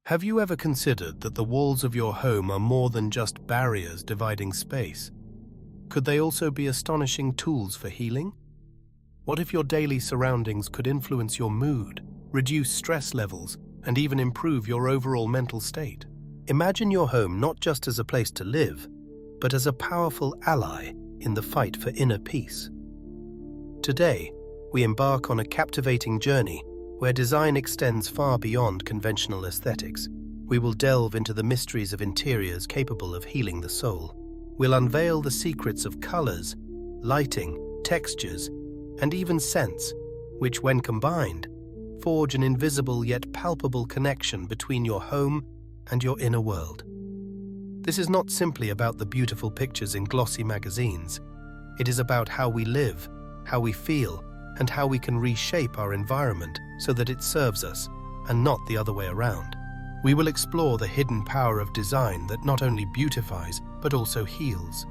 Have you ever considered that the walls of your home are more than just barriers dividing space? Could they also be astonishing tools for healing? What if your daily surroundings could influence your mood, reduce stress levels, and even improve your overall mental state? Imagine your home not just as a place to live, but as a powerful ally in the fight for inner peace. Today, we embark on a captivating journey where design extends far beyond conventional aesthetics. We will delve into the mysteries of interiors capable of healing the soul. We'll unveil the secrets of colors, lighting, textures, and even scents, which, when combined, forge an invisible yet palpable connection between your home and your inner world. This is not simply about the beautiful pictures in glossy magazines. It is about how we live, how we feel, and how we can reshape our environment so that it serves us, and not the other way around. We will explore the hidden power of design that not only beautifies, but also heals.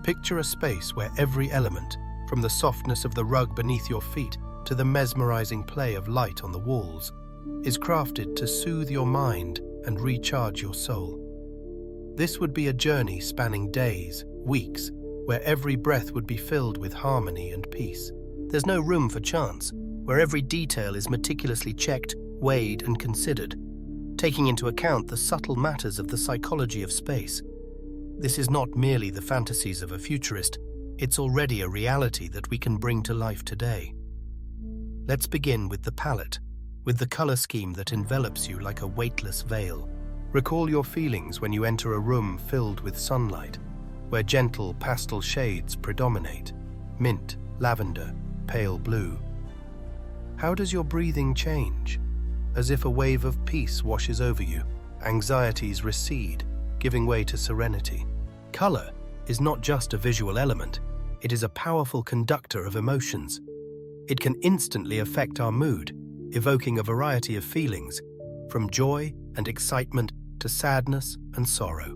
Picture a space where every element, from the softness of the rug beneath your feet to the mesmerizing play of light on the walls, is crafted to soothe your mind and recharge your soul. This would be a journey spanning days, weeks, where every breath would be filled with harmony and peace. There's no room for chance, where every detail is meticulously checked, weighed, and considered, taking into account the subtle matters of the psychology of space. This is not merely the fantasies of a futurist, it's already a reality that we can bring to life today. Let's begin with the palette, with the color scheme that envelops you like a weightless veil. Recall your feelings when you enter a room filled with sunlight, where gentle pastel shades predominate: mint, lavender, pale blue. How does your breathing change? As if a wave of peace washes over you, anxieties recede, giving way to serenity. Color is not just a visual element, it is a powerful conductor of emotions. It can instantly affect our mood, evoking a variety of feelings, from joy and excitement to sadness and sorrow.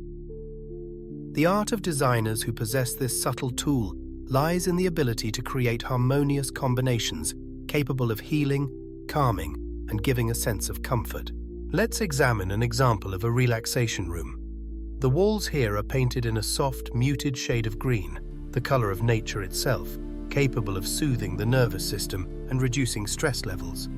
The art of designers who possess this subtle tool lies in the ability to create harmonious combinations capable of healing, calming, and giving a sense of comfort. Let's examine an example of a relaxation room. The walls here are painted in a soft, muted shade of green, the color of nature itself, capable of soothing the nervous system and reducing stress levels.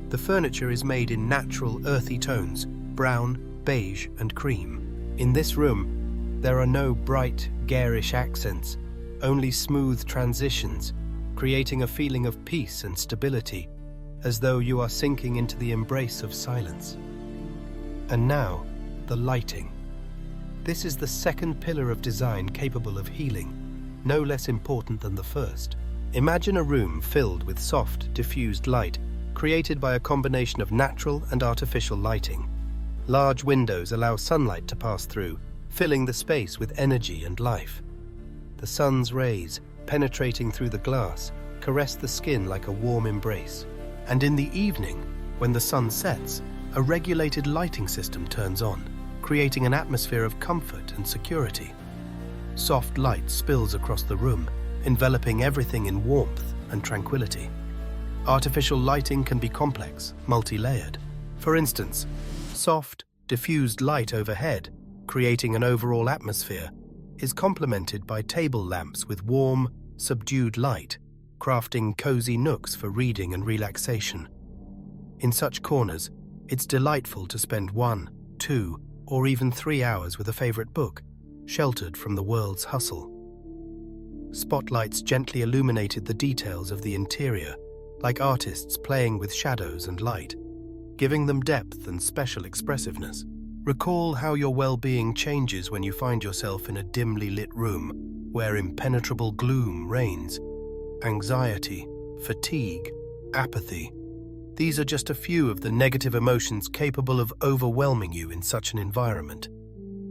The furniture is made in natural, earthy tones: brown, beige, and cream. In this room, there are no bright, garish accents, only smooth transitions, creating a feeling of peace and stability, as though you are sinking into the embrace of silence. And now, the lighting. This is the second pillar of design capable of healing, no less important than the first. Imagine a room filled with soft, diffused light, created by a combination of natural and artificial lighting. Large windows allow sunlight to pass through, filling the space with energy and life. The sun's rays, penetrating through the glass, caress the skin like a warm embrace. And in the evening, when the sun sets, a regulated lighting system turns on, creating an atmosphere of comfort and security. Soft light spills across the room, enveloping everything in warmth and tranquility. Artificial lighting can be complex, multi-layered. For instance, soft, diffused light overhead, creating an overall atmosphere, is complemented by table lamps with warm, subdued light, crafting cozy nooks for reading and relaxation. In such corners, it's delightful to spend 1, 2, or even 3 hours with a favorite book, sheltered from the world's hustle. Spotlights gently illuminated the details of the interior, like artists playing with shadows and light, giving them depth and special expressiveness. Recall how your well-being changes when you find yourself in a dimly lit room where impenetrable gloom reigns. Anxiety, fatigue, apathy. These are just a few of the negative emotions capable of overwhelming you in such an environment.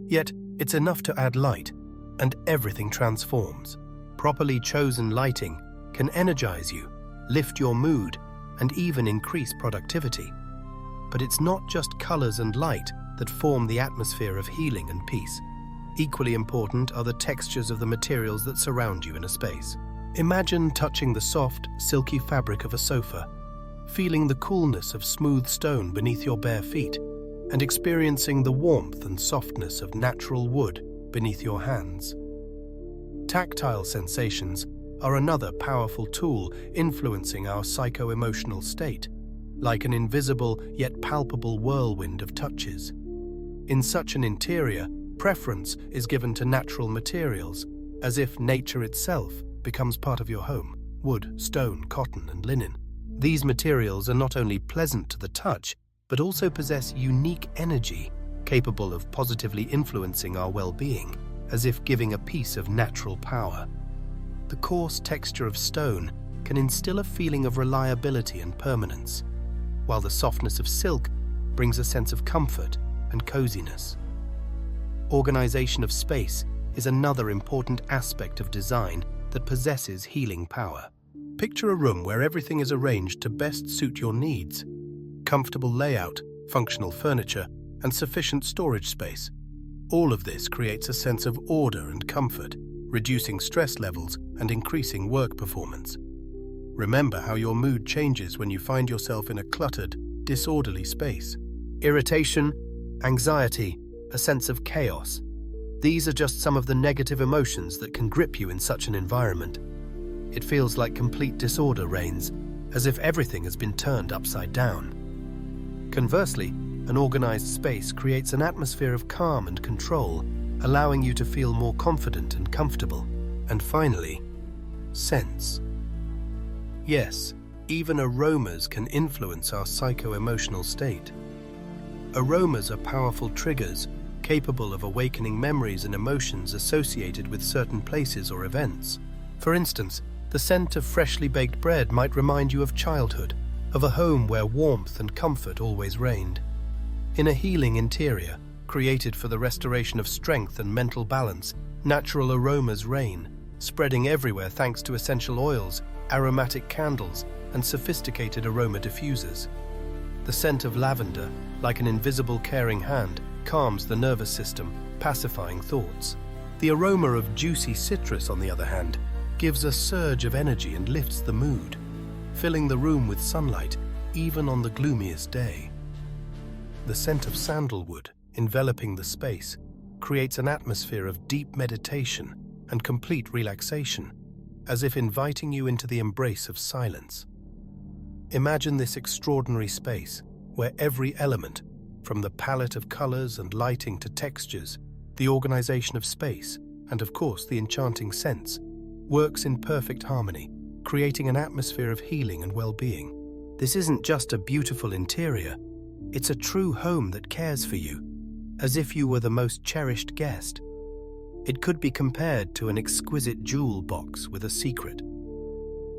Yet, it's enough to add light, and everything transforms. Properly chosen lighting can energize you, lift your mood, and even increase productivity. But it's not just colors and light that form the atmosphere of healing and peace. Equally important are the textures of the materials that surround you in a space. Imagine touching the soft, silky fabric of a sofa, feeling the coolness of smooth stone beneath your bare feet, and experiencing the warmth and softness of natural wood beneath your hands. Tactile sensations are another powerful tool influencing our psycho-emotional state, like an invisible yet palpable whirlwind of touches. In such an interior, preference is given to natural materials, as if nature itself becomes part of your home: wood, stone, cotton, and linen. These materials are not only pleasant to the touch, but also possess unique energy, capable of positively influencing our well-being, as if giving a piece of natural power. The coarse texture of stone can instill a feeling of reliability and permanence, while the softness of silk brings a sense of comfort and coziness. Organization of space is another important aspect of design that possesses healing power. Picture a room where everything is arranged to best suit your needs: comfortable layout, functional furniture, and sufficient storage space. All of this creates a sense of order and comfort, reducing stress levels and increasing work performance. Remember how your mood changes when you find yourself in a cluttered, disorderly space. Irritation, anxiety, a sense of chaos. These are just some of the negative emotions that can grip you in such an environment. It feels like complete disorder reigns, as if everything has been turned upside down. Conversely, an organized space creates an atmosphere of calm and control, allowing you to feel more confident and comfortable. And finally, scents. Yes, even aromas can influence our psycho-emotional state. Aromas are powerful triggers, capable of awakening memories and emotions associated with certain places or events. For instance, the scent of freshly baked bread might remind you of childhood, of a home where warmth and comfort always reigned. In a healing interior, created for the restoration of strength and mental balance, natural aromas reign, spreading everywhere thanks to essential oils, aromatic candles, and sophisticated aroma diffusers. The scent of lavender, like an invisible caring hand, calms the nervous system, pacifying thoughts. The aroma of juicy citrus, on the other hand, gives a surge of energy and lifts the mood, filling the room with sunlight even on the gloomiest day. The scent of sandalwood, enveloping the space, creates an atmosphere of deep meditation and complete relaxation, as if inviting you into the embrace of silence. Imagine this extraordinary space where every element, from the palette of colors and lighting to textures, the organization of space, and of course the enchanting scents, works in perfect harmony, creating an atmosphere of healing and well-being. This isn't just a beautiful interior, it's a true home that cares for you, as if you were the most cherished guest. It could be compared to an exquisite jewel box with a secret.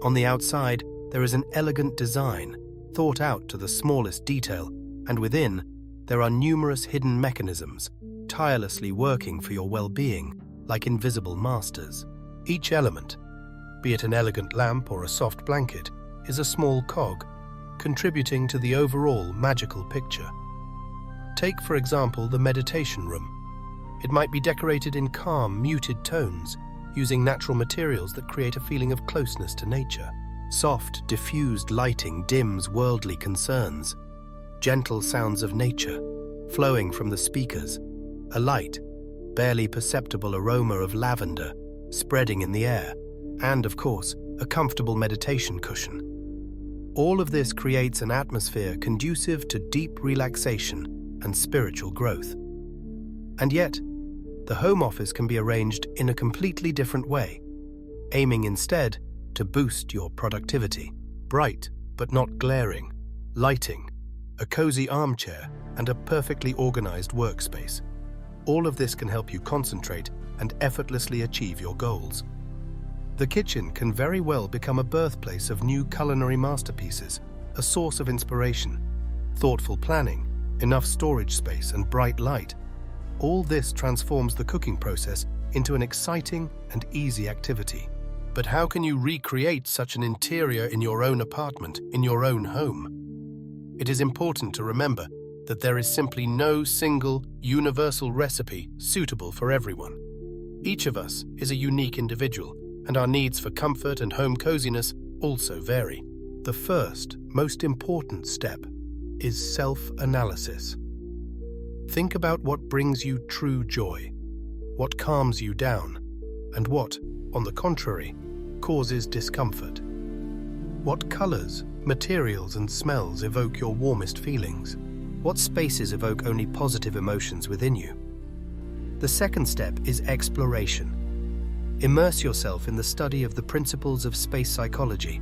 On the outside, there is an elegant design, thought out to the smallest detail, and within, there are numerous hidden mechanisms, tirelessly working for your well-being, like invisible masters. Each element, be it an elegant lamp or a soft blanket, is a small cog, contributing to the overall magical picture. Take, for example, the meditation room. It might be decorated in calm, muted tones, using natural materials that create a feeling of closeness to nature. Soft, diffused lighting dims worldly concerns. Gentle sounds of nature, flowing from the speakers. A light, barely perceptible aroma of lavender, spreading in the air. And, of course, a comfortable meditation cushion. All of this creates an atmosphere conducive to deep relaxation and spiritual growth. And yet, the home office can be arranged in a completely different way, aiming instead to boost your productivity. Bright, but not glaring, lighting, a cozy armchair, and a perfectly organized workspace. All of this can help you concentrate and effortlessly achieve your goals. The kitchen can very well become a birthplace of new culinary masterpieces, a source of inspiration. Thoughtful planning, enough storage space, and bright light. All this transforms the cooking process into an exciting and easy activity. But how can you recreate such an interior in your own apartment, in your own home? It is important to remember that there is simply no single, universal recipe suitable for everyone. Each of us is a unique individual, and our needs for comfort and home coziness also vary. The first, most important step is self-analysis. Think about what brings you true joy, what calms you down, and what, on the contrary, causes discomfort. What colors, materials, and smells evoke your warmest feelings? What spaces evoke only positive emotions within you? The second step is exploration. Immerse yourself in the study of the principles of space psychology,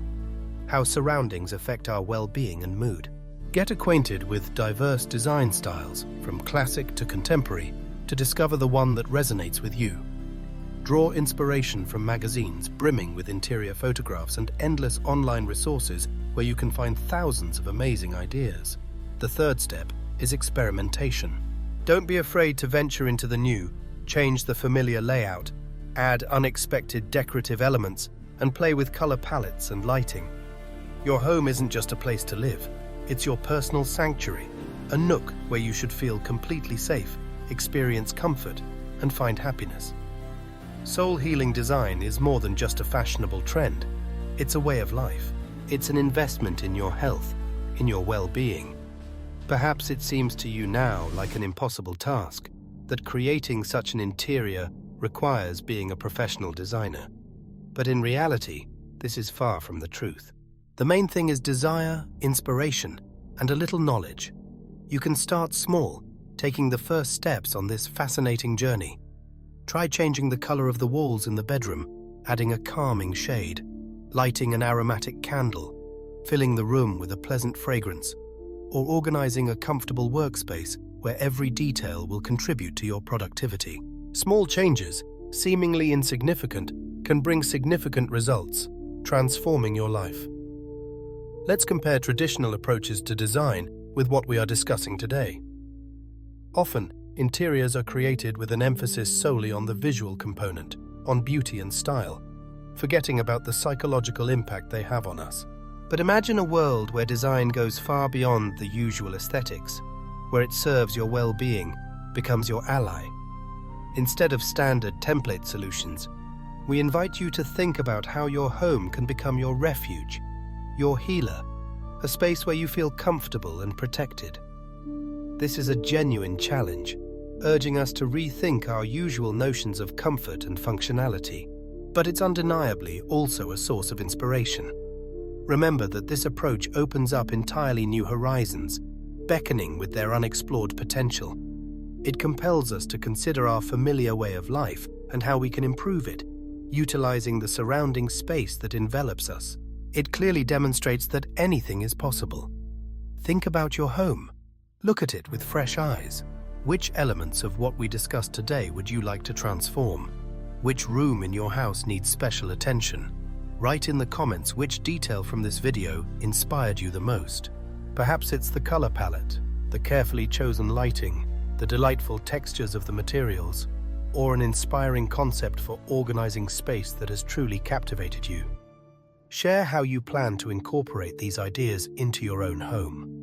how surroundings affect our well-being and mood. Get acquainted with diverse design styles, from classic to contemporary, to discover the one that resonates with you. Draw inspiration from magazines brimming with interior photographs and endless online resources where you can find thousands of amazing ideas. The third step is experimentation. Don't be afraid to venture into the new, change the familiar layout, add unexpected decorative elements, and play with color palettes and lighting. Your home isn't just a place to live, it's your personal sanctuary, a nook where you should feel completely safe, experience comfort, and find happiness. Soul-healing design is more than just a fashionable trend. It's a way of life. It's an investment in your health, in your well-being. Perhaps it seems to you now like an impossible task, that creating such an interior requires being a professional designer. But in reality, this is far from the truth. The main thing is desire, inspiration, and a little knowledge. You can start small, taking the first steps on this fascinating journey. Try changing the color of the walls in the bedroom, adding a calming shade, lighting an aromatic candle, filling the room with a pleasant fragrance, or organizing a comfortable workspace where every detail will contribute to your productivity. Small changes, seemingly insignificant, can bring significant results, transforming your life. Let's compare traditional approaches to design with what we are discussing today. Often, interiors are created with an emphasis solely on the visual component, on beauty and style, forgetting about the psychological impact they have on us. But imagine a world where design goes far beyond the usual aesthetics, where it serves your well-being, becomes your ally. Instead of standard template solutions, we invite you to think about how your home can become your refuge, your healer, a space where you feel comfortable and protected. This is a genuine challenge, urging us to rethink our usual notions of comfort and functionality, but it's undeniably also a source of inspiration. Remember that this approach opens up entirely new horizons, beckoning with their unexplored potential. It compels us to consider our familiar way of life and how we can improve it, utilizing the surrounding space that envelops us. It clearly demonstrates that anything is possible. Think about your home. Look at it with fresh eyes. Which elements of what we discussed today would you like to transform? Which room in your house needs special attention? Write in the comments which detail from this video inspired you the most. Perhaps it's the color palette, the carefully chosen lighting, the delightful textures of the materials, or an inspiring concept for organizing space that has truly captivated you. Share how you plan to incorporate these ideas into your own home.